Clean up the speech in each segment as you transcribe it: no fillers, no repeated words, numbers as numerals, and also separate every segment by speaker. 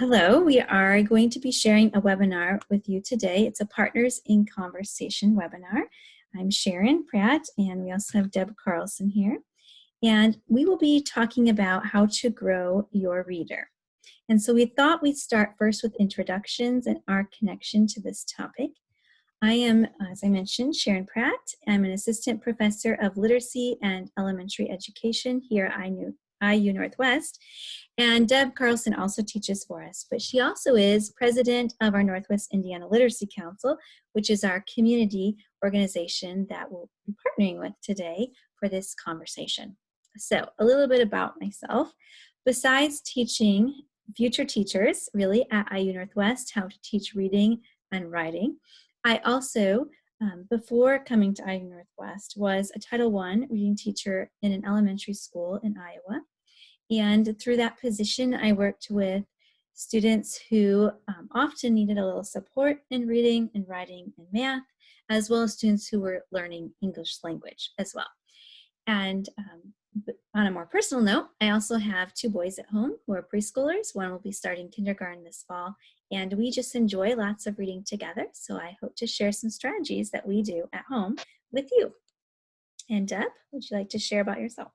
Speaker 1: Hello, we are going to be sharing a webinar with you today. It's a Partners in Conversation webinar. I'm Sharon Pratt, and we also have Deb Carlson here. And we will be talking about how to grow your reader. And so we thought we'd start first with introductions and our connection to this topic. I am, as I mentioned, Sharon Pratt. I'm an assistant professor of literacy and elementary education here at IU Northwest. And Deb Carlson also teaches for us, but she also is president of our Northwest Indiana Literacy Council, which is our community organization that we'll be partnering with today for this conversation. So a little bit about myself. Besides teaching future teachers, really, at IU Northwest how to teach reading and writing, I also, before coming to IU Northwest, was a Title I reading teacher in an elementary school in Iowa. And through that position, I worked with students who often needed a little support in reading and writing and math, as well as students who were learning English language as well. And on a more personal note, I also have two boys at home who are preschoolers. One will be starting kindergarten this fall, and we just enjoy lots of reading together. So I hope to share some strategies that we do at home with you. And Deb, would you like to share about yourself?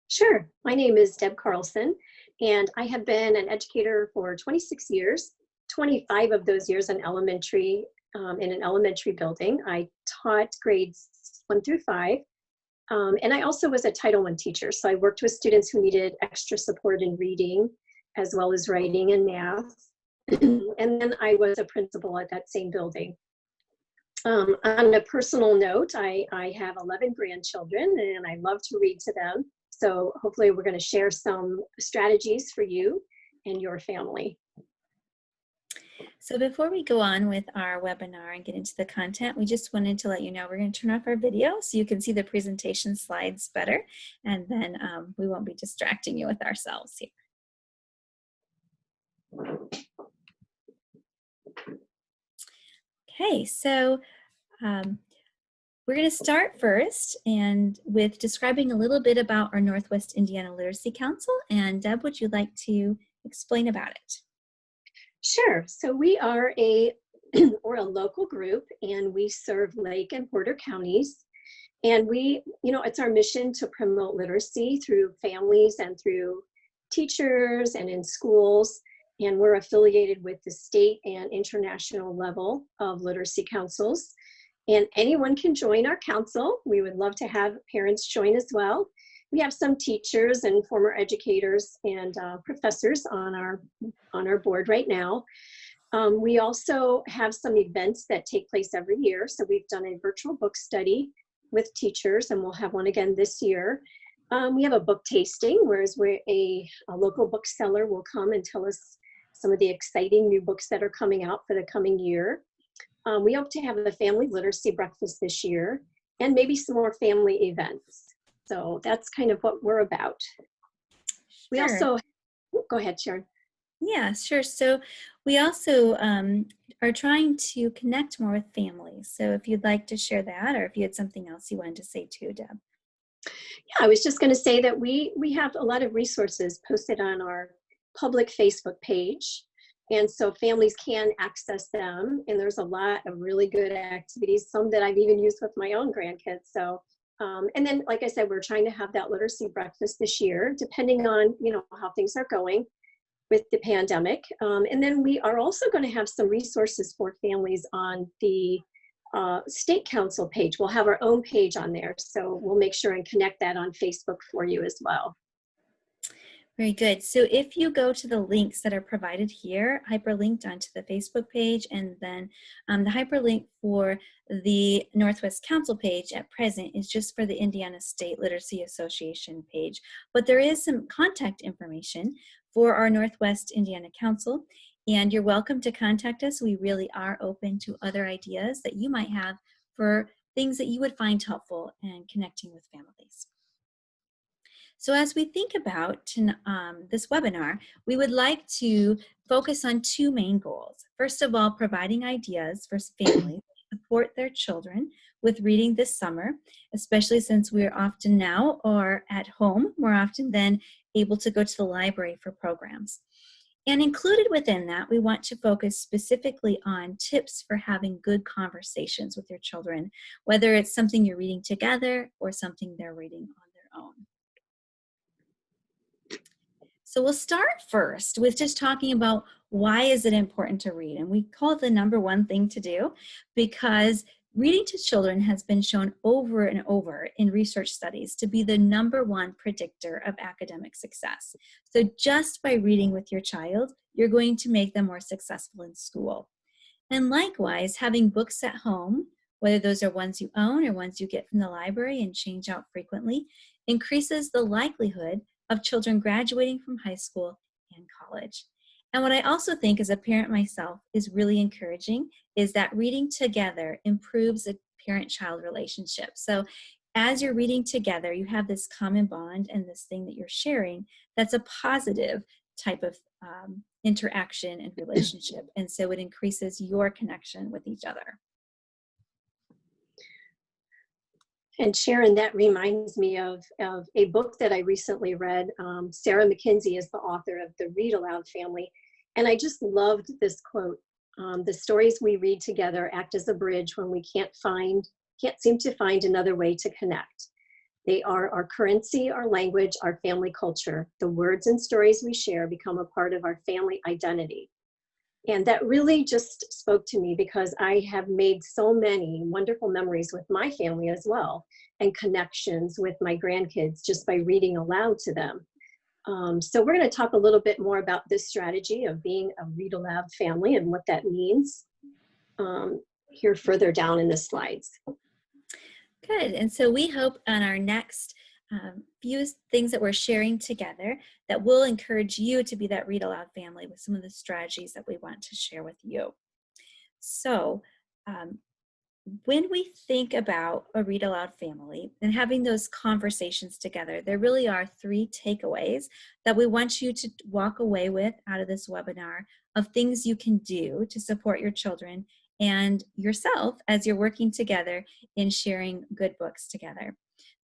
Speaker 2: Sure. My name is Deb Carlson, and I have been an educator for 26 years, 25 of those years in an elementary building. I taught grades 1 through 5, and I also was a Title I teacher, so I worked with students who needed extra support in reading, as well as writing and math, and then I was a principal at that same building. On a personal note, I have 11 grandchildren, and I love to read to them. So hopefully we're going to share some strategies for you and your family.
Speaker 1: So before we go on with our webinar and get into the content, we just wanted to let you know we're going to turn off our video so you can see the presentation slides better, and then we won't be distracting you with ourselves here. Okay, so we're going to start first and with describing a little bit about our Northwest Indiana Literacy Council. And Deb, would you like to explain about it?
Speaker 2: Sure. So we are we're a local group, and we serve Lake and Porter counties. And it's our mission to promote literacy through families and through teachers and in schools. And we're affiliated with the state and international level of literacy councils. And anyone can join our council. We would love to have parents join as well. We have some teachers and former educators and professors on our board right now. We also have some events that take place every year. So we've done a virtual book study with teachers, and we'll have one again this year. We have a book tasting, whereas a local bookseller will come and tell us some of the exciting new books that are coming out for the coming year. We hope to have a family literacy breakfast this year, and maybe some more family events. So that's kind of what we're about. We also, go ahead, Sharon.
Speaker 1: Yeah, sure. So we also are trying to connect more with families. So if you'd like to share that, or if you had something else you wanted to say too, Deb.
Speaker 2: Yeah, I was just going to say that we have a lot of resources posted on our public Facebook page. And so families can access them, and there's a lot of really good activities, some that I've even used with my own grandkids. So, and then, like I said, we're trying to have that literacy breakfast this year, depending on, how things are going with the pandemic. And then we are also going to have some resources for families on the state council page. We'll have our own page on there. So we'll make sure and connect that on Facebook for you as well.
Speaker 1: Very good. So if you go to the links that are provided here, hyperlinked onto the Facebook page, and then the hyperlink for the Northwest Council page at present is just for the Indiana State Literacy Association page. But there is some contact information for our Northwest Indiana Council, and you're welcome to contact us. We really are open to other ideas that you might have for things that you would find helpful in connecting with families. So as we think about this webinar, we would like to focus on two main goals. First of all, providing ideas for families to support their children with reading this summer, especially since we're often now or at home, more often than able to go to the library for programs. And included within that, we want to focus specifically on tips for having good conversations with your children, whether it's something you're reading together or something they're reading on their own. So we'll start first with just talking about why is it important to read? And we call it the number one thing to do because reading to children has been shown over and over in research studies to be the number one predictor of academic success. So just by reading with your child, you're going to make them more successful in school. And likewise, having books at home, whether those are ones you own or ones you get from the library and change out frequently, increases the likelihood of children graduating from high school and college. And what I also think as a parent myself is really encouraging is that reading together improves a parent-child relationship. So as you're reading together, you have this common bond and this thing that you're sharing that's a positive type of interaction and relationship. And so it increases your connection with each other.
Speaker 2: And Sharon, that reminds me of a book that I recently read. Sarah McKenzie is the author of the ReadAloud Family. And I just loved this quote. The stories we read together act as a bridge when we can't seem to find another way to connect. They are our currency, our language, our family culture. The words and stories we share become a part of our family identity. And that really just spoke to me because I have made so many wonderful memories with my family as well, and connections with my grandkids just by reading aloud to them. So we're going to talk a little bit more about this strategy of being a read aloud family and what that means here further down in the slides.
Speaker 1: Good. And so we hope on our next few things that we're sharing together that will encourage you to be that read aloud family with some of the strategies that we want to share with you. So when we think about a read aloud family and having those conversations together, there really are 3 takeaways that we want you to walk away with out of this webinar of things you can do to support your children and yourself as you're working together in sharing good books together.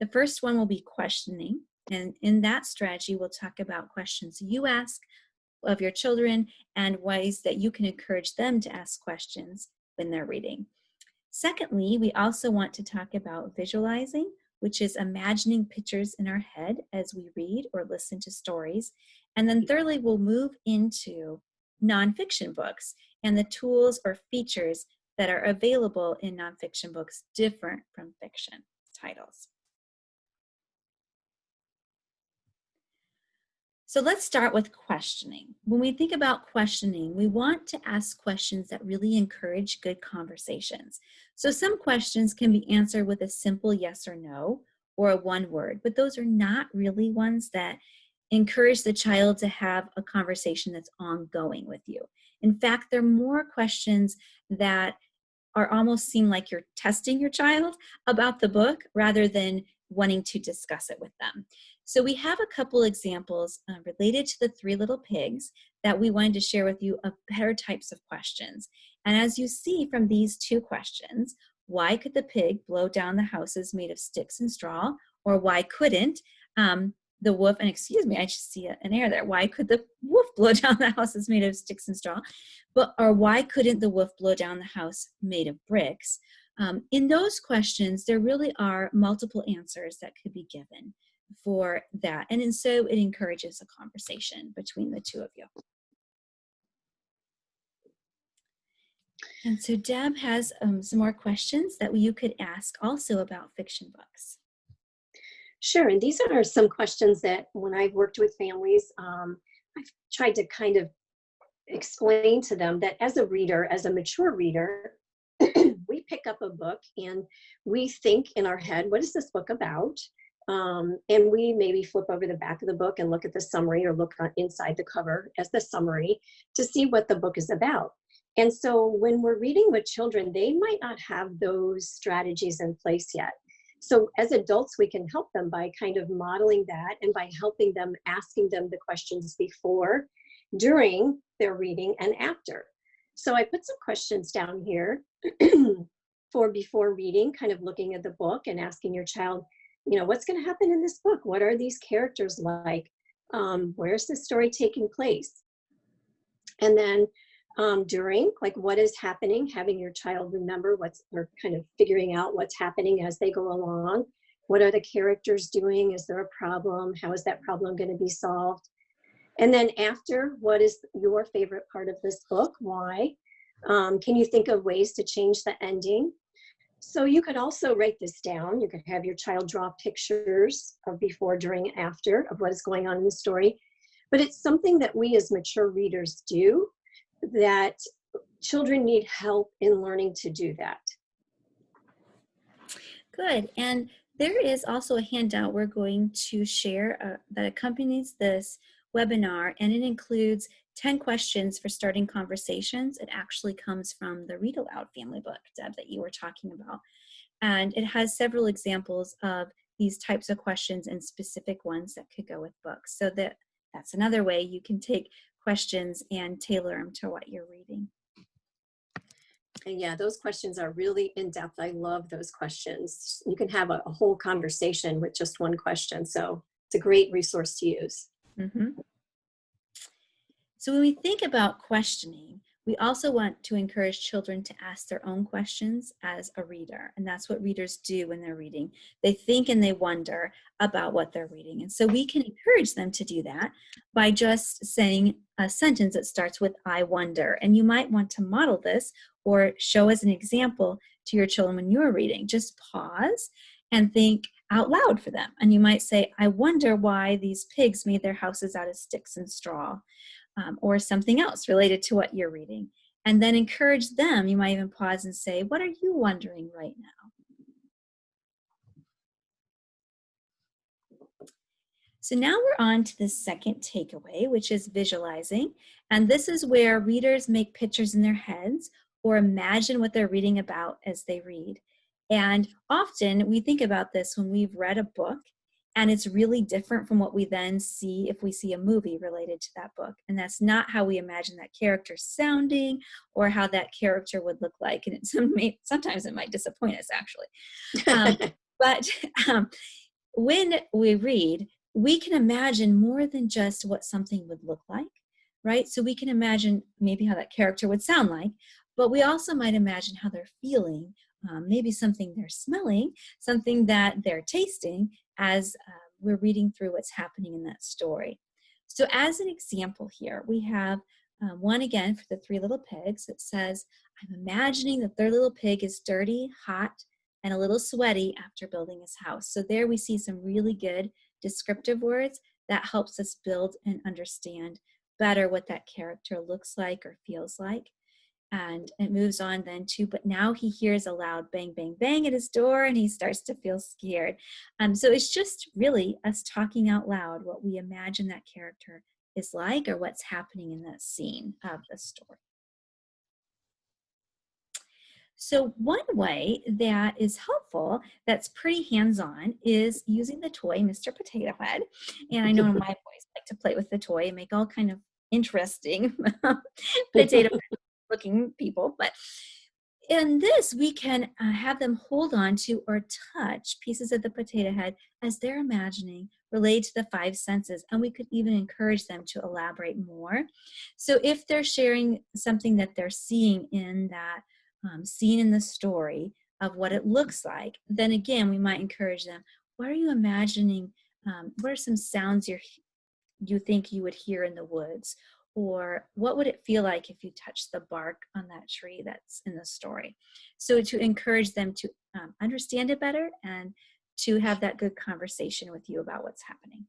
Speaker 1: The first one will be questioning, and in that strategy we'll talk about questions you ask of your children and ways that you can encourage them to ask questions when they're reading. Secondly, we also want to talk about visualizing, which is imagining pictures in our head as we read or listen to stories. And then thirdly, we'll move into nonfiction books and the tools or features that are available in nonfiction books different from fiction titles. So let's start with questioning. When we think about questioning, we want to ask questions that really encourage good conversations. So some questions can be answered with a simple yes or no or a one word, but those are not really ones that encourage the child to have a conversation that's ongoing with you. In fact, they're more questions that are almost seem like you're testing your child about the book rather than wanting to discuss it with them. So we have a couple examples related to the 3 Little Pigs that we wanted to share with you of better types of questions. And as you see from these 2 questions, why could the pig blow down the houses made of sticks and straw? Or why couldn't the wolf, and excuse me, I just see an error there. Why could the wolf blow down the houses made of sticks and straw? Or why couldn't the wolf blow down the house made of bricks? In those questions, there really are multiple answers that could be given for that. And so it encourages a conversation between the 2 of you. And so Deb has some more questions that you could ask also about fiction books.
Speaker 2: Sure, and these are some questions that when I've worked with families, I've tried to kind of explain to them that as a reader, as a mature reader, we pick up a book and we think in our head, what is this book about? And we maybe flip over the back of the book and look at the summary or look inside the cover as the summary to see what the book is about. And so when we're reading with children, they might not have those strategies in place yet. So as adults, we can help them by kind of modeling that and by helping them, asking them the questions before, during their reading, and after. So I put some questions down here for before reading, kind of looking at the book and asking your child, you know, what's going to happen in this book? What are these characters like? Where's the story taking place? And then during, like, what is happening, having your child remember or kind of figuring out what's happening as they go along. What are the characters doing? Is there a problem? How is that problem going to be solved? And then after, what is your favorite part of this book? Why? Can you think of ways to change the ending? So you could also write this down. You could have your child draw pictures of before, during, after of what is going on in the story. But it's something that we as mature readers do, that children need help in learning to do that.
Speaker 1: Good. And there is also a handout we're going to share that accompanies this webinar, and it includes 10 questions for starting conversations. It actually comes from the ReadAloud Family book, Deb, that you were talking about. And it has several examples of these types of questions and specific ones that could go with books. So that's another way you can take questions and tailor them to what you're reading.
Speaker 2: And yeah, those questions are really in depth. I love those questions. You can have a whole conversation with just one question. So it's a great resource to use.
Speaker 1: Mm-hmm. So when we think about questioning, we also want to encourage children to ask their own questions as a reader. And that's what readers do when they're reading. They think and they wonder about what they're reading. And so we can encourage them to do that by just saying a sentence that starts with, I wonder. And you might want to model this or show as an example to your children when you're reading. Just pause and think out loud for them. And you might say, I wonder why these pigs made their houses out of sticks and straw. Or something else related to what you're reading. And then encourage them. You might even pause and say, what are you wondering right now? So now we're on to the second takeaway, which is visualizing. And this is where readers make pictures in their heads or imagine what they're reading about as they read. And often we think about this when we've read a book, and it's really different from what we then see if we see a movie related to that book. And that's not how we imagine that character sounding or how that character would look like. And sometimes it might disappoint us, actually. But when we read, we can imagine more than just what something would look like, right? So we can imagine maybe how that character would sound like, but we also might imagine how they're feeling, maybe something they're smelling, something that they're tasting as we're reading through what's happening in that story. So as an example here, we have one again for the three little pigs. It says, I'm imagining that their little pig is dirty, hot, and a little sweaty after building his house. So there we see some really good descriptive words that helps us build and understand better what that character looks like or feels like. And it moves on then to, but now he hears a loud bang, bang, bang at his door, and he starts to feel scared. So it's just really us talking out loud what we imagine that character is like or what's happening in that scene of the story. So one way that is helpful, that's pretty hands-on, is using the toy Mr. Potato Head. And I know my boys like to play with the toy and make all kind of interesting potato looking people, but in this we can have them hold on to or touch pieces of the potato head as they're imagining relate to the five senses, and we could even encourage them to elaborate more. So if they're sharing something that they're seeing in that scene in the story of what it looks like, then again we might encourage them, what are you imagining, what are some sounds you think you would hear in the woods? Or what would it feel like if you touched the bark on that tree that's in the story? So to encourage them to understand it better and to have that good conversation with you about what's happening.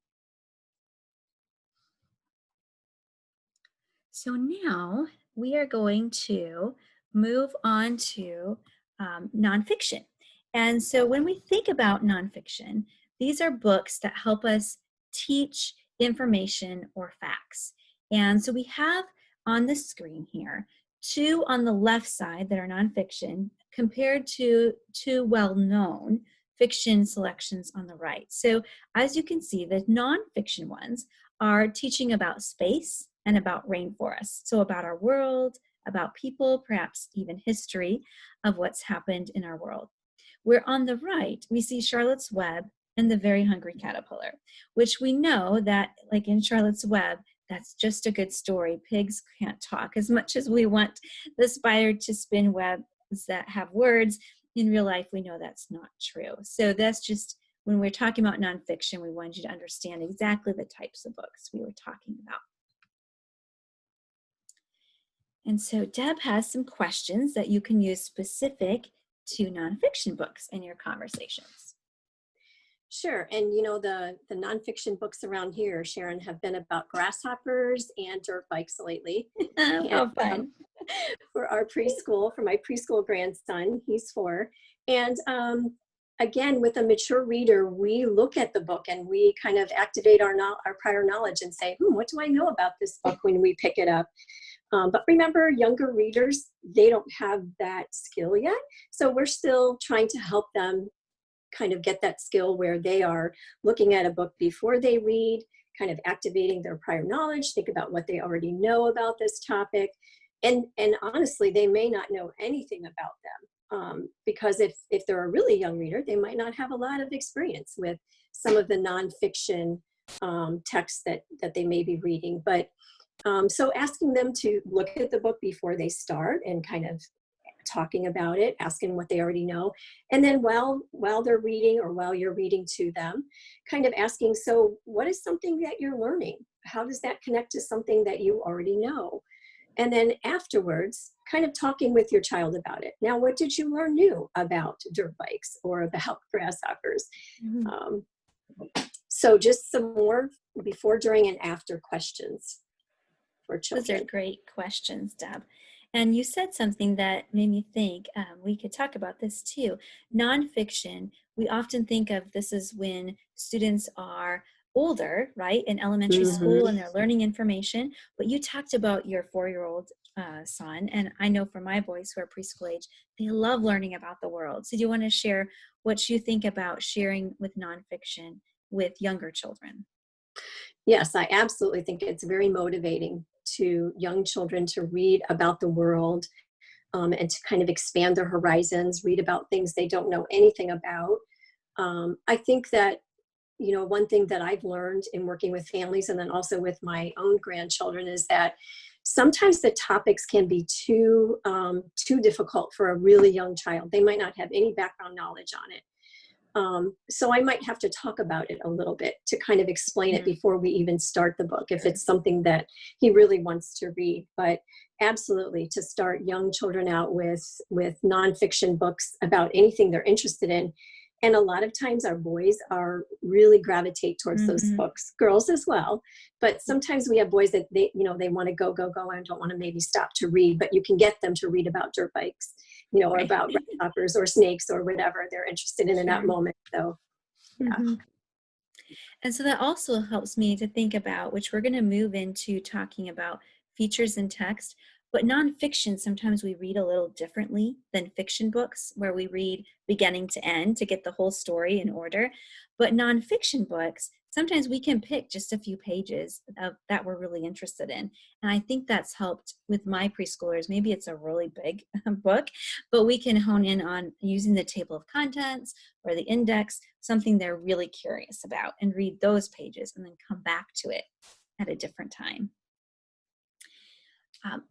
Speaker 1: So now we are going to move on to nonfiction. And so when we think about nonfiction, these are books that help us teach information or facts. And so we have on the screen here two on the left side that are nonfiction compared to two well-known fiction selections on the right. So as you can see, the nonfiction ones are teaching about space and about rainforests. So about our world, about people, perhaps even history of what's happened in our world. Where on the right, we see Charlotte's Web and the Very Hungry Caterpillar, which we know that, like in Charlotte's Web, that's just a good story. Pigs can't talk. As much as we want the spider to spin webs that have words, in real life, we know that's not true. So that's just, when we're talking about nonfiction, we wanted you to understand exactly the types of books we were talking about. And so Deb has some questions that you can use specific to nonfiction books in your conversations.
Speaker 2: Sure. And you know, the nonfiction books around here, Sharon, have been about grasshoppers and dirt bikes lately.
Speaker 1: How fun.
Speaker 2: For our preschool, for my preschool grandson, he's 4. And again, with a mature reader, we look at the book and we kind of activate our prior knowledge and say, what do I know about this book when we pick it up? But remember, younger readers, they don't have that skill yet. So we're still trying to help them kind of get that skill where they are looking at a book before they read, kind of activating their prior knowledge, think about what they already know about this topic. And honestly, they may not know anything about them because if they're a really young reader, they might not have a lot of experience with some of the nonfiction texts that they may be reading. But so asking them to look at the book before they start and kind of talking about it, asking what they already know. And then while they're reading or while you're reading to them, kind of asking, so what is something that you're learning? How does that connect to something that you already know? And then afterwards, kind of talking with your child about it. Now, what did you learn new about dirt bikes or about grasshoppers?
Speaker 1: Mm-hmm.
Speaker 2: So just some more before, during, and after questions for children.
Speaker 1: Those are great questions, Deb. And you said something that made me think we could talk about this too. Nonfiction, we often think of this as when students are older, right, in elementary school, and they're learning information. But you talked about your 4-year-old son, and I know for my boys who are preschool age, they love learning about the world. So do you want to share what you think about sharing with nonfiction with younger children?
Speaker 2: Yes, I absolutely think it's very motivating to young children to read about the world and to kind of expand their horizons, read about things they don't know anything about. I think that, you know, one thing that I've learned in working with families and then also with my own grandchildren is that sometimes the topics can be too difficult for a really young child. They might not have any background knowledge on it. So I might have to talk about it a little bit to kind of explain it before we even start the book, if it's something that he really wants to read. But absolutely, to start young children out with nonfiction books about anything they're interested in. And a lot of times our boys are really gravitate towards those books, girls as well. But sometimes we have boys that they want to go and don't want to maybe stop to read, but you can get them to read about dirt bikes, you know, or about grasshoppers or snakes or whatever they're interested in that moment. So, yeah.
Speaker 1: And so that also helps me to think about, which we're going to move into talking about features in text, but nonfiction, sometimes we read a little differently than fiction books, where we read beginning to end to get the whole story in order. But nonfiction books, sometimes we can pick just a few pages that we're really interested in. And I think that's helped with my preschoolers. Maybe it's a really big book, but we can hone in on using the table of contents or the index, something they're really curious about, and read those pages and then come back to it at a different time.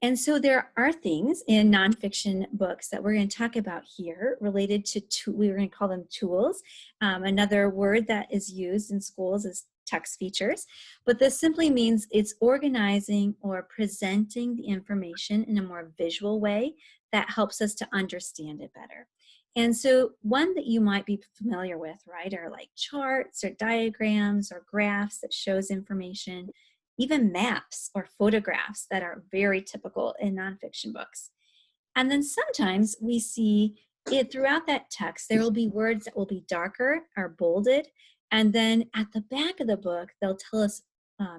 Speaker 1: And so there are things in nonfiction books that we're going to talk about here related to, we're going to call them tools. Another word that is used in schools is text features, but this simply means it's organizing or presenting the information in a more visual way that helps us to understand it better. And so one that you might be familiar with, right, are like charts or diagrams or graphs that shows information, even maps or photographs that are very typical in nonfiction books. And then sometimes we see it throughout that text, there will be words that will be darker or bolded. And then at the back of the book, they'll tell us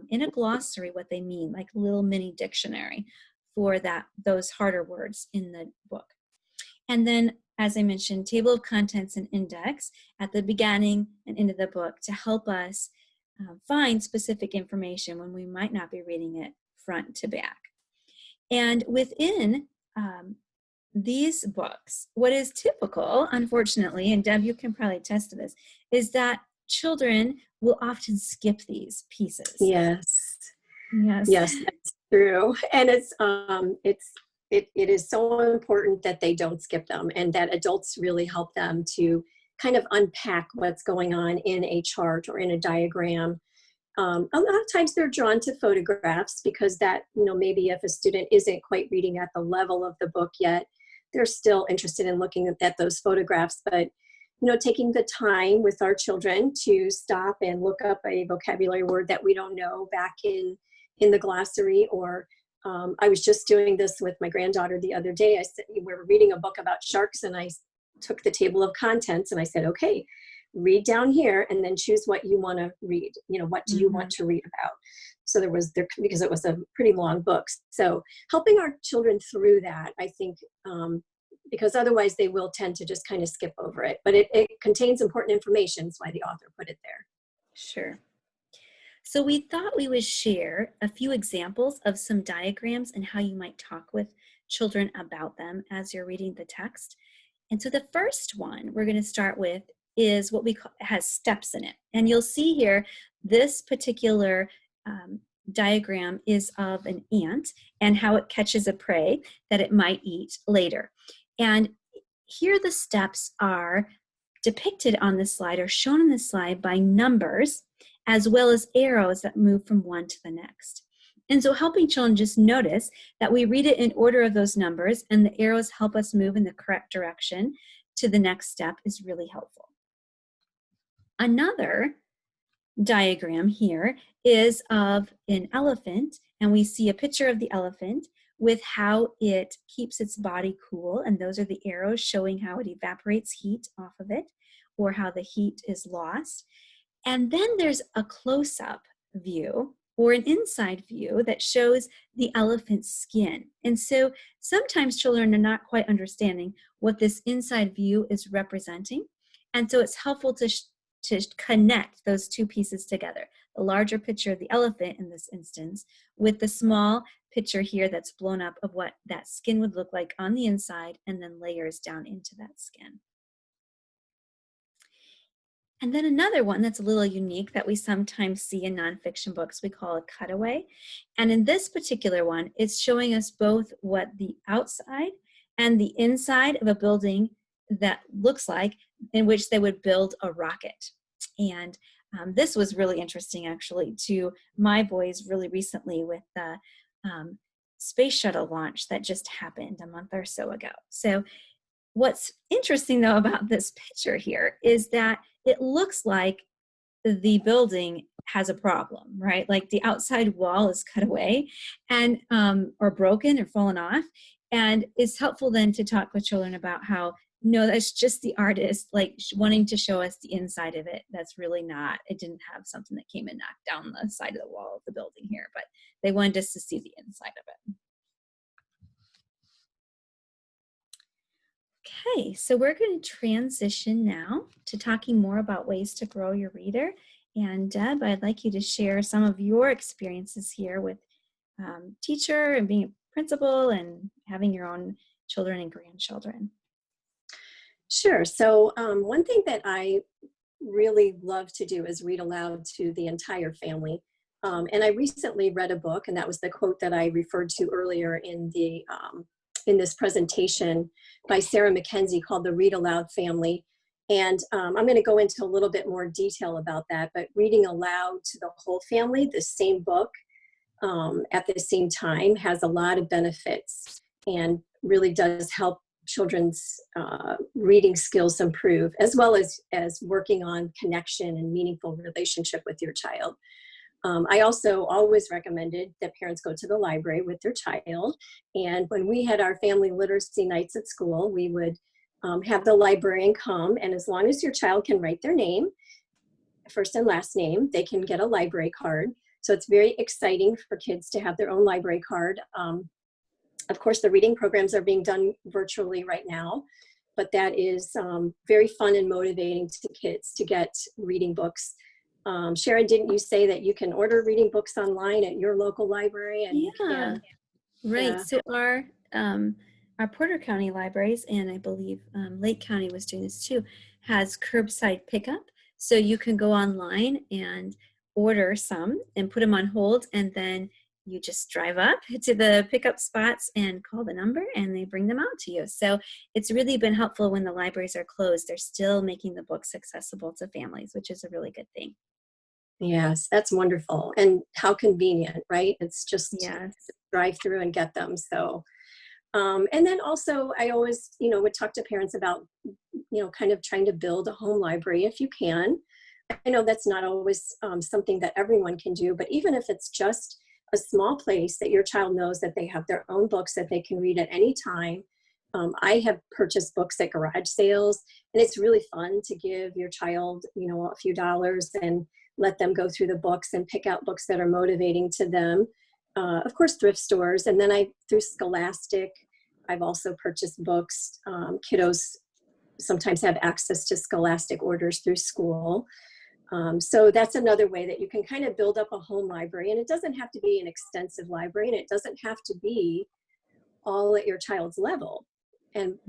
Speaker 1: in a glossary what they mean, like a little mini dictionary for those harder words in the book. And then, as I mentioned, table of contents and index at the beginning and end of the book to help us find specific information when we might not be reading it front to back. And within these books, what is typical, unfortunately, and Deb, you can probably attest to this, is that children will often skip these pieces.
Speaker 2: Yes.
Speaker 1: Yes.
Speaker 2: Yes, that's true. And it is so important that they don't skip them and that adults really help them to kind of unpack what's going on in a chart or in a diagram. A lot of times they're drawn to photographs because that, maybe if a student isn't quite reading at the level of the book yet, they're still interested in looking at those photographs. But, taking the time with our children to stop and look up a vocabulary word that we don't know back in the glossary, or I was just doing this with my granddaughter the other day. I said, we were reading a book about sharks, and I took the table of contents and I said, okay, read down here and then choose what you want to read. What do you want to read about? So because it was a pretty long book. So helping our children through that, I think, because otherwise they will tend to just kind of skip over it. But it contains important information. That's why the author put it there.
Speaker 1: Sure. So we thought we would share a few examples of some diagrams and how you might talk with children about them as you're reading the text. And so the first one we're going to start with is what we call, has steps in it. And you'll see here, this particular diagram is of an ant and how it catches a prey that it might eat later. And here the steps are depicted on the slide or shown on the slide by numbers, as well as arrows that move from one to the next. And so helping children just notice that we read it in order of those numbers and the arrows help us move in the correct direction to the next step is really helpful. Another diagram here is of an elephant, and we see a picture of the elephant with how it keeps its body cool, and those are the arrows showing how it evaporates heat off of it or how the heat is lost. And then there's a close-up view or an inside view that shows the elephant's skin. And so sometimes children are not quite understanding what this inside view is representing. And so it's helpful to connect those two pieces together. The larger picture of the elephant in this instance with the small picture here that's blown up of what that skin would look like on the inside and then layers down into that skin. And then another one that's a little unique that we sometimes see in nonfiction books, we call a cutaway. And in this particular one, it's showing us both what the outside and the inside of a building that looks like, in which they would build a rocket. And this was really interesting, actually, to my boys really recently with the space shuttle launch that just happened a month or so ago. So what's interesting, though, about this picture here is that it looks like the building has a problem, right? Like the outside wall is cut away and or broken or fallen off. And it's helpful then to talk with children about how, no, that's just the artist like wanting to show us the inside of it. That's really not, it didn't have something that came and knocked down the side of the wall of the building here, but they wanted us to see the inside of it. Okay, so we're going to transition now to talking more about ways to grow your reader. And Deb, I'd like you to share some of your experiences here with teacher and being a principal and having your own children and grandchildren.
Speaker 2: Sure. So one thing that I really love to do is read aloud to the entire family. And I recently read a book, and that was the quote that I referred to earlier in this presentation by Sarah Mackenzie called the ReadAloud Family. And I'm going to go into a little bit more detail about that, but reading aloud to the whole family, the same book at the same time has a lot of benefits and really does help children's reading skills improve, as well as working on connection and meaningful relationship with your child. I also always recommended that parents go to the library with their child. And when we had our family literacy nights at school, we would have the librarian come, and as long as your child can write their name, first and last name, they can get a library card. So it's very exciting for kids to have their own library card. Of course, the reading programs are being done virtually right now, but that is very fun and motivating to kids to get reading books. Sharon, didn't you say that you can order reading books online at your local library? And you can,
Speaker 1: right. So our Porter County libraries, and I believe Lake County was doing this too, has curbside pickup. So you can go online and order some and put them on hold, and then you just drive up to the pickup spots and call the number and they bring them out to you. So it's really been helpful when the libraries are closed. They're still making the books accessible to families, which is a really good thing.
Speaker 2: Yes, that's wonderful. And how convenient, right? It's just
Speaker 1: Yes.
Speaker 2: drive through and get them. So, and then also I always, would talk to parents about, kind of trying to build a home library if you can. I know that's not always something that everyone can do, but even if it's just a small place that your child knows that they have their own books that they can read at any time. I have purchased books at garage sales, and it's really fun to give your child, a few dollars and let them go through the books and pick out books that are motivating to them. Of course, thrift stores, and then through Scholastic, I've also purchased books. Kiddos sometimes have access to Scholastic orders through school. So that's another way that you can kind of build up a home library, and it doesn't have to be an extensive library, and it doesn't have to be all at your child's level. And,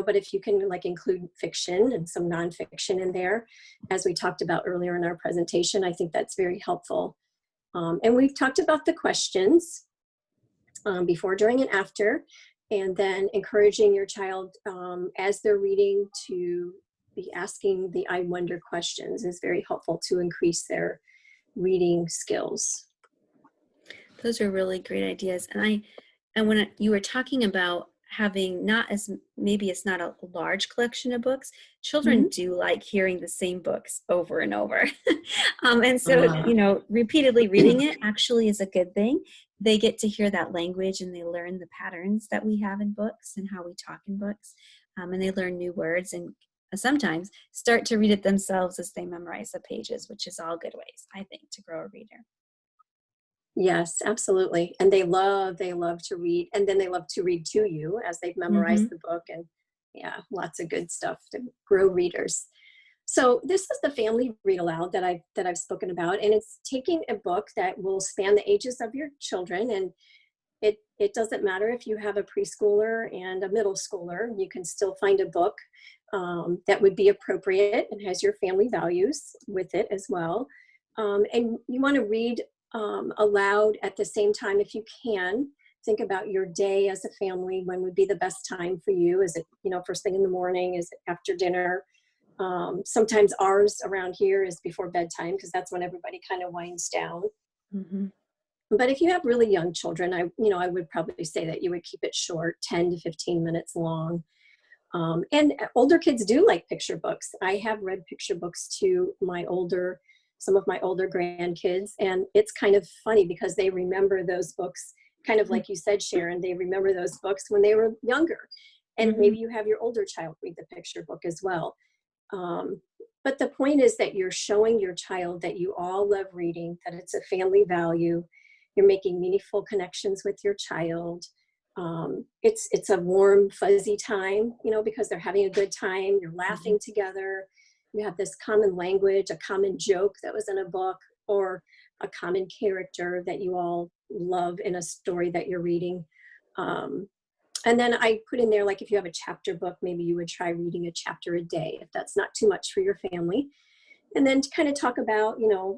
Speaker 2: but if you can like include fiction and some nonfiction in there, as we talked about earlier in our presentation, I think that's very helpful. And we've talked about the questions before, during, and after, and then encouraging your child as they're reading to be asking the I wonder questions is very helpful to increase their reading skills.
Speaker 1: Those are really great ideas. And when you were talking about having maybe it's not a large collection of books, children do like hearing the same books over and over. And so, repeatedly reading it actually is a good thing. They get to hear that language and they learn the patterns that we have in books and how we talk in books. And they learn new words and sometimes start to read it themselves as they memorize the pages, which is all good ways, I think, to grow a reader.
Speaker 2: Yes, absolutely. And they love to read, and then they love to read to you as they've memorized the book, and lots of good stuff to grow readers. So this is the family read aloud that I've spoken about, and it's taking a book that will span the ages of your children, and it doesn't matter if you have a preschooler and a middle schooler, you can still find a book that would be appropriate and has your family values with it as well. And you want to read aloud at the same time if you can. Think about your day as a family. When would be the best time for you? Is it, first thing in the morning? Is it after dinner? Sometimes ours around here is before bedtime because that's when everybody kind of winds down. But if you have really young children, I would probably say that you would keep it short, 10 to 15 minutes long. And older kids do like picture books. I have read picture books to some of my older grandkids, and it's kind of funny because they remember those books, kind of like you said, Sharon, they remember those books when they were younger. And maybe you have your older child read the picture book as well. But the point is that you're showing your child that you all love reading, that it's a family value. You're making meaningful connections with your child. It's a warm, fuzzy time, because they're having a good time. You're laughing together. You have this common language, a common joke that was in a book, or a common character that you all love in a story that you're reading. And then I put in there, like if you have a chapter book, maybe you would try reading a chapter a day, if that's not too much for your family. And then to kind of talk about,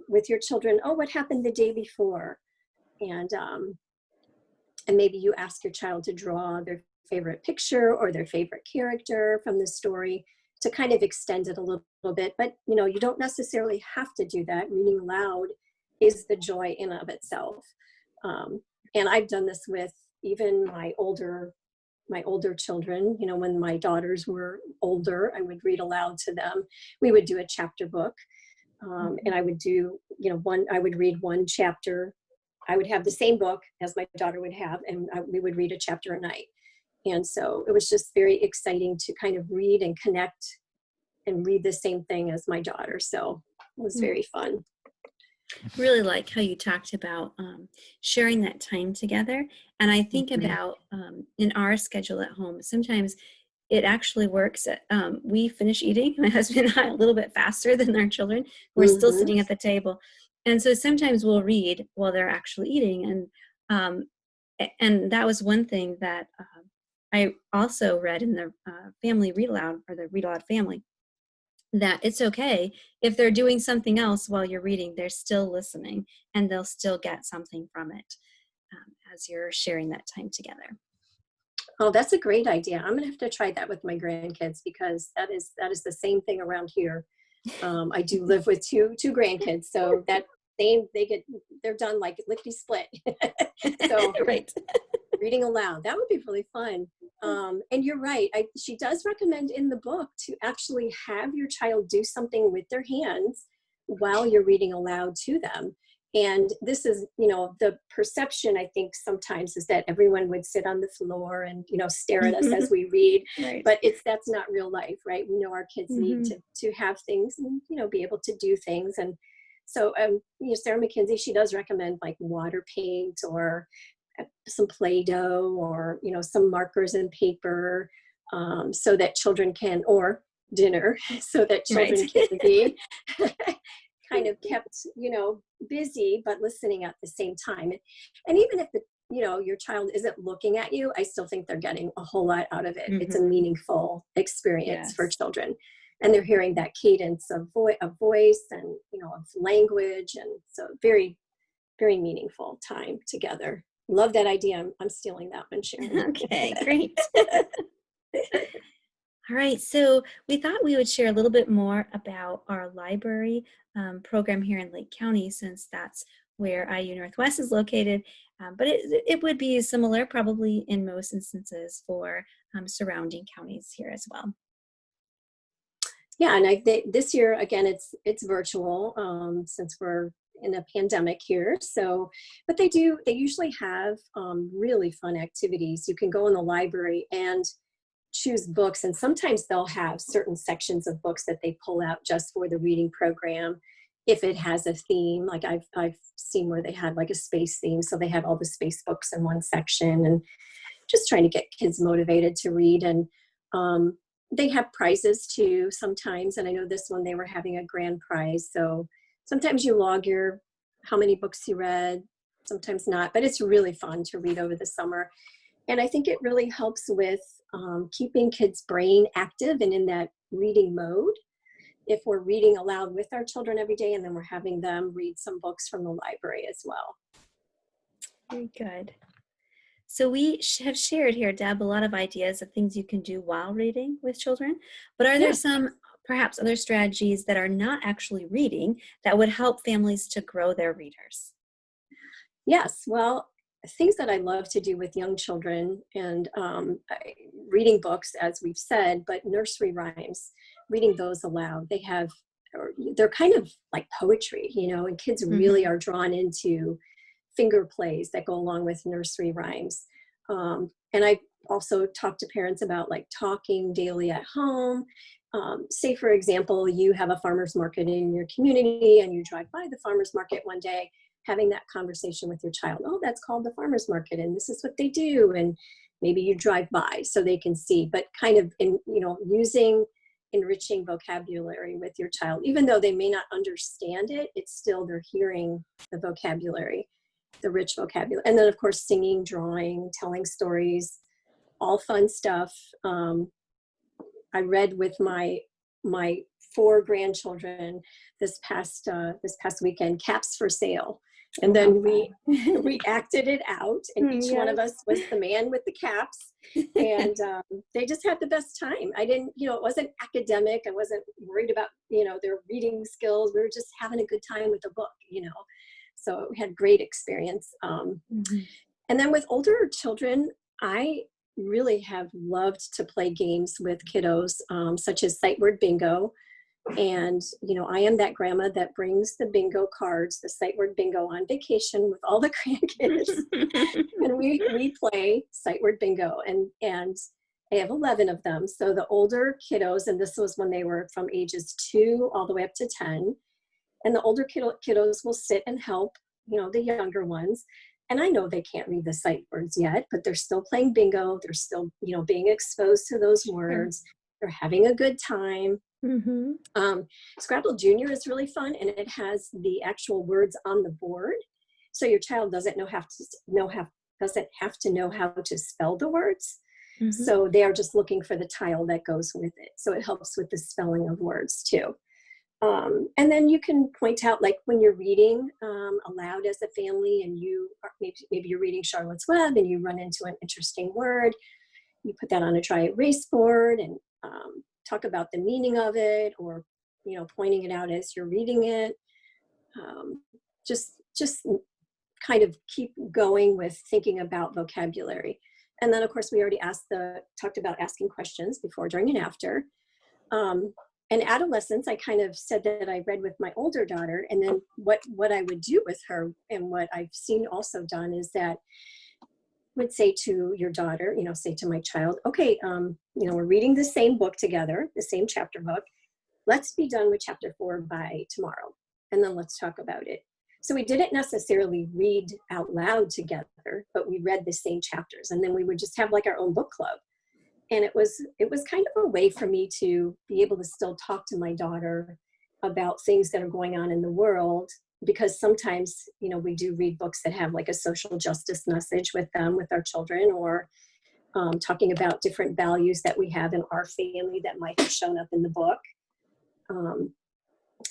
Speaker 2: with your children, what happened the day before? And maybe you ask your child to draw their favorite picture or their favorite character from the story to kind of extend it a little bit. But, you don't necessarily have to do that. Reading aloud is the joy in of itself. And I've done this with even my older children. When my daughters were older, I would read aloud to them. We would do a chapter book. And I would do, I would read one chapter. I would have the same book as my daughter would have, and we would read a chapter a night. And so it was just very exciting to kind of read and connect and read the same thing as my daughter. So it was very fun.
Speaker 1: Really like how you talked about sharing that time together. And I think about in our schedule at home, sometimes it actually works. We finish eating, my husband and I, a little bit faster than our children. We're still sitting at the table. And so sometimes we'll read while they're actually eating. And that was one thing that I also read in the family read aloud, or the ReadAloud family, that it's okay if they're doing something else while you're reading, they're still listening and they'll still get something from it. as you're sharing that time together.
Speaker 2: Oh, that's a great idea. I'm gonna have to try that with my grandkids, because that is the same thing around here. I do live with two grandkids, so that they're done like lickety split. So
Speaker 1: Right.
Speaker 2: reading aloud, that would be really fun. And you're right. She does recommend in the book to actually have your child do something with their hands while you're reading aloud to them. And this is, the perception, I think, sometimes is that everyone would sit on the floor and, stare at us as we read.
Speaker 1: Right.
Speaker 2: But that's not real life, right? We know our kids need to have things and, be able to do things. And so, Sarah McKinsey, she does recommend like water paint or some Play-Doh or, some markers and paper, so that children can, or dinner, so that children
Speaker 1: Right.
Speaker 2: can be kind of kept, busy, but listening at the same time. And even if your child isn't looking at you, I still think they're getting a whole lot out of it. It's a meaningful experience for children. And they're hearing that cadence of voice and, of language. And so very, very meaningful time together. Love that idea. I'm stealing that one, Sharon.
Speaker 1: Okay, great. All right, so we thought we would share a little bit more about our library program here in Lake County, since that's where IU Northwest is located, but it would be similar probably in most instances for surrounding counties here as well.
Speaker 2: Yeah, and this year, again, it's virtual, since we're in a pandemic here. So, but they usually have really fun activities. You can go in the library and choose books, and sometimes they'll have certain sections of books that they pull out just for the reading program. If it has a theme, like I've seen where they had like a space theme, so they had all the space books in one section, and just trying to get kids motivated to read. And they have prizes too sometimes, and I know this one they were having a grand prize. So sometimes you log how many books you read, sometimes not, but it's really fun to read over the summer. And I think it really helps with keeping kids' brain active and in that reading mode. If we're reading aloud with our children every day, and then we're having them read some books from the library as well.
Speaker 1: Very good. So we have shared here, Deb, a lot of ideas of things you can do while reading with children, but are there some perhaps other strategies that are not actually reading that would help families to grow their readers?
Speaker 2: Yes, well, things that I love to do with young children, and reading books, as we've said, but nursery rhymes, reading those aloud. They're kind of like poetry, and kids really are drawn into finger plays that go along with nursery rhymes. And I also talk to parents about like talking daily at home. Say, for example, you have a farmer's market in your community and you drive by the farmer's market one day, having that conversation with your child. Oh, that's called the farmer's market, and this is what they do. And maybe you drive by so they can see, but kind of using enriching vocabulary with your child. Even though they may not understand it, it's still they're hearing the vocabulary, the rich vocabulary. And then of course, singing, drawing, telling stories, all fun stuff. I read with my 4 grandchildren this past weekend, Caps for Sale. And then we acted it out, and each one of us was the man with the caps, and they just had the best time. I didn't, it wasn't academic. I wasn't worried about, their reading skills. We were just having a good time with the book, so we had great experience. And then with older children, I really have loved to play games with kiddos, such as sight word bingo. And, I am that grandma that brings the bingo cards, the sight word bingo, on vacation with all the grandkids. And we play sight word bingo. And I have 11 of them. So the older kiddos, and this was when they were from ages 2 all the way up to 10. And the older kiddos will sit and help, the younger ones. And I know they can't read the sight words yet, but they're still playing bingo. They're still, being exposed to those words. They're having a good time. Scrabble Junior is really fun, and it has the actual words on the board. So your child doesn't have to know how to spell the words. So they are just looking for the tile that goes with it. So it helps with the spelling of words too. And then you can point out, like when you're reading aloud as a family, and you are, maybe you're reading Charlotte's Web and you run into an interesting word, you put that on a dry erase board and talk about the meaning of it, or pointing it out as you're reading it. Just kind of keep going with thinking about vocabulary. And then of course we already talked about asking questions before, during, and after. And adolescence, I kind of said that I read with my older daughter, and then what I would do with her, and what I've seen also done, is that would say to your daughter, say to my child, okay, we're reading the same book together, the same chapter book. Let's be done with chapter 4 by tomorrow, and then let's talk about it. So we didn't necessarily read out loud together, but we read the same chapters, and then we would just have like our own book club. And it was kind of a way for me to be able to still talk to my daughter about things that are going on in the world, because sometimes, we do read books that have like a social justice message with them, with our children, or talking about different values that we have in our family that might have shown up in the book.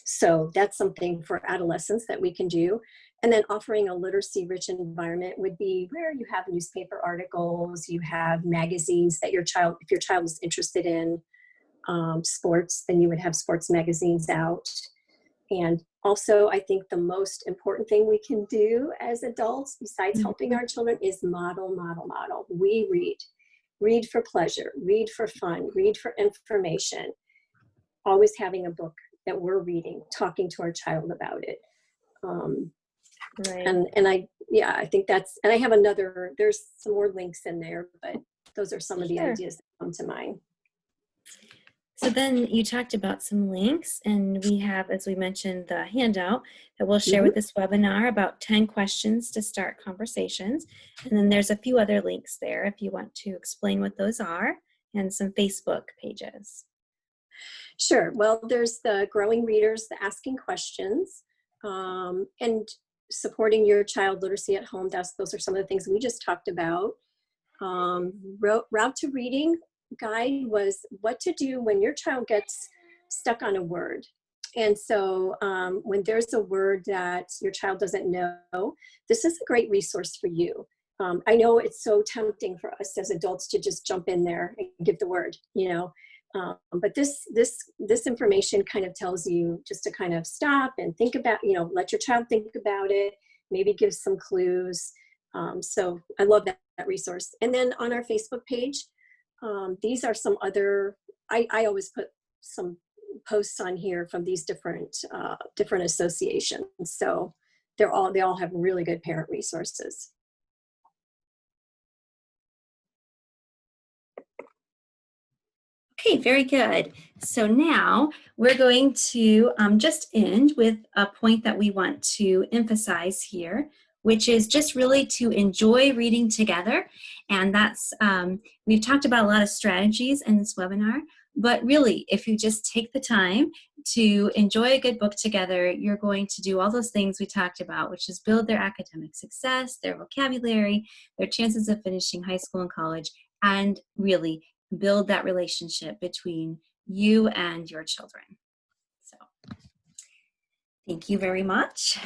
Speaker 2: So that's something for adolescents that we can do. And then offering a literacy-rich environment would be where you have newspaper articles, you have magazines that if your child is interested in sports, then you would have sports magazines out. And also, I think the most important thing we can do as adults, besides helping our children, is model. We read for pleasure, read for fun, read for information, always having a book that we're reading, talking to our child about it.
Speaker 1: Right.
Speaker 2: And I think that's, and I have there's some more links in there, but those are some of the ideas that come to mind.
Speaker 1: So then you talked about some links, and we have, as we mentioned, the handout that we'll share with this webinar about 10 questions to start conversations. And then there's a few other links there if you want to explain what those are, and some Facebook pages.
Speaker 2: Sure. Well, there's the Growing Readers, the Asking Questions, and supporting your child literacy at home. Those are some of the things we just talked about. Route to Reading guide was what to do when your child gets stuck on a word. And so when there's a word that your child doesn't know, this is a great resource for you. I know it's so tempting for us as adults to just jump in there and give the word, but this information kind of tells you just to kind of stop and think about, let your child think about it, maybe give some clues. So I love that resource. And then on our Facebook page, these are some other, I always put some posts on here from these different associations. So they all have really good parent resources.
Speaker 1: Okay, very good. So now we're going to just end with a point that we want to emphasize here, which is just really to enjoy reading together. And that's, we've talked about a lot of strategies in this webinar, but really, if you just take the time to enjoy a good book together, you're going to do all those things we talked about, which is build their academic success, their vocabulary, their chances of finishing high school and college, and really build that relationship between you and your children. So, thank you very much.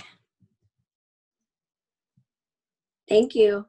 Speaker 2: Thank you.